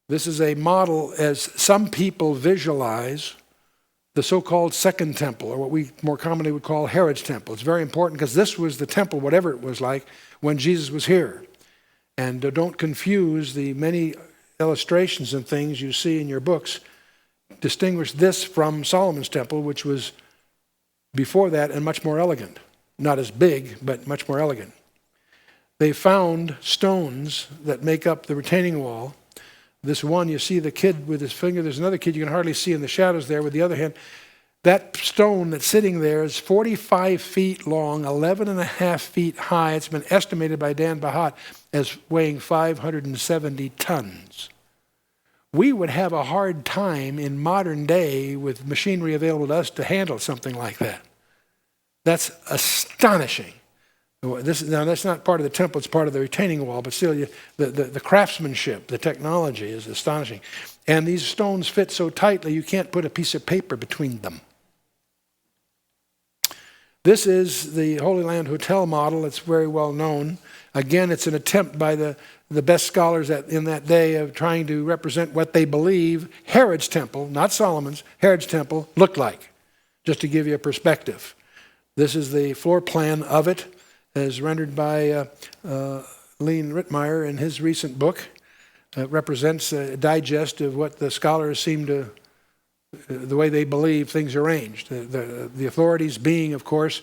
This is a model, as some people visualize, the so-called Second Temple, or what we more commonly would call Herod's Temple. It's very important because this was the temple, whatever it was like, when Jesus was here. And don't confuse the many illustrations and things you see in your books. Distinguish this from Solomon's Temple, which was before that and much more elegant. Not as big, but much more elegant. They found stones that make up the retaining wall. This one, you see the kid with his finger. There's another kid you can hardly see in the shadows there with the other hand. That stone that's sitting there is 45 feet long, 11 and a half feet high. It's been estimated by Dan Bahat as weighing 570 tons. We would have a hard time in modern day with machinery available to us to handle something like that. That's astonishing. Now, that's not part of the temple, it's part of the retaining wall, but still, the craftsmanship, the technology is astonishing. And these stones fit so tightly, you can't put a piece of paper between them. This is the Holy Land Hotel model. It's very well known. Again, it's an attempt by the best scholars in that day of trying to represent what they believe Herod's temple, not Solomon's, Herod's temple looked like, just to give you a perspective. This is the floor plan of it, as rendered by Lean Rittmeyer in his recent book. It represents a digest of what the scholars seem to, the way they believe things are arranged. The authorities being, of course,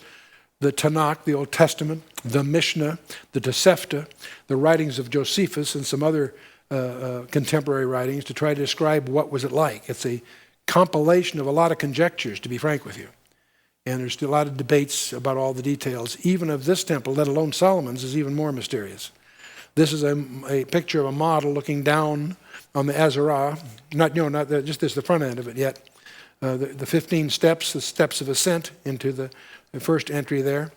the Tanakh, the Old Testament, the Mishnah, the Tosefta, the writings of Josephus, and some other contemporary writings to try to describe what was it like. It's a compilation of a lot of conjectures, to be frank with you. And there's still a lot of debates about all the details. Even of this temple, let alone Solomon's, is even more mysterious. This is a picture of a model looking down on the Azarah. Just this, the front end of it yet. The 15 steps, the steps of ascent into the first entry there.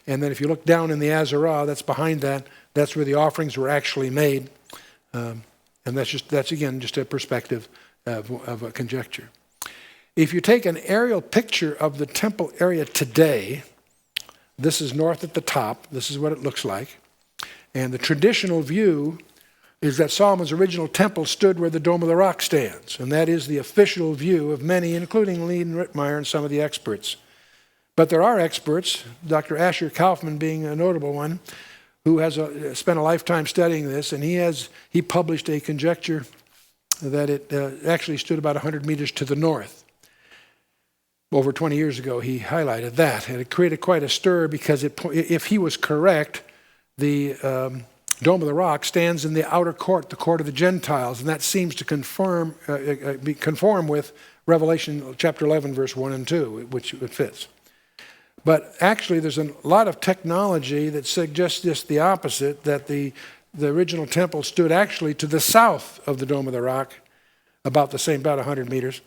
And then if you look down in the Azarah, that's behind that. That's where the offerings were actually made. And that's again just a perspective of a conjecture. If you take an aerial picture of the temple area today, this is north at the top. This is what it looks like. And the traditional view is that Solomon's original temple stood where the Dome of the Rock stands. And that is the official view of many, including Lean Rittmeyer and some of the experts. But there are experts, Dr. Asher Kaufman being a notable one, who has spent a lifetime studying this, and he published a conjecture that it actually stood about 100 meters to the north. Over 20 years ago, he highlighted that, and it created quite a stir because if he was correct, the Dome of the Rock stands in the outer court, the court of the Gentiles, and that seems to conform with Revelation chapter 11, verse 1 and 2, which it fits. But actually, there's a lot of technology that suggests just the opposite, that the original temple stood actually to the south of the Dome of the Rock, about 100 meters.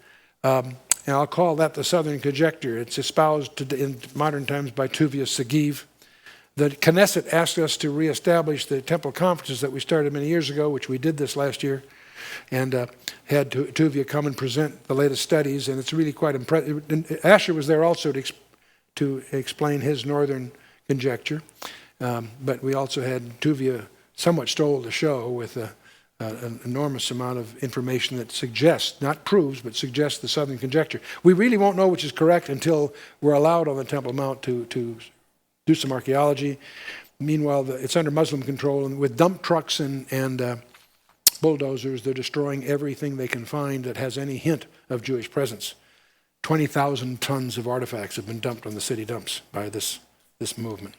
And I'll call that the Southern Conjecture. It's espoused in modern times by Tuvia Sagiv. The Knesset asked us to reestablish the temple conferences that we started many years ago, which we did this last year, and had Tuvia come and present the latest studies, and it's really quite impressive. Asher was there also to explain his northern conjecture, but we also had Tuvia somewhat stole the show with an enormous amount of information that suggests, not proves, but suggests the Southern Conjecture. We really won't know which is correct until we're allowed on the Temple Mount to do some archaeology. Meanwhile, it's under Muslim control, and with dump trucks and bulldozers, they're destroying everything they can find that has any hint of Jewish presence. 20,000 tons of artifacts have been dumped on the city dumps by this movement.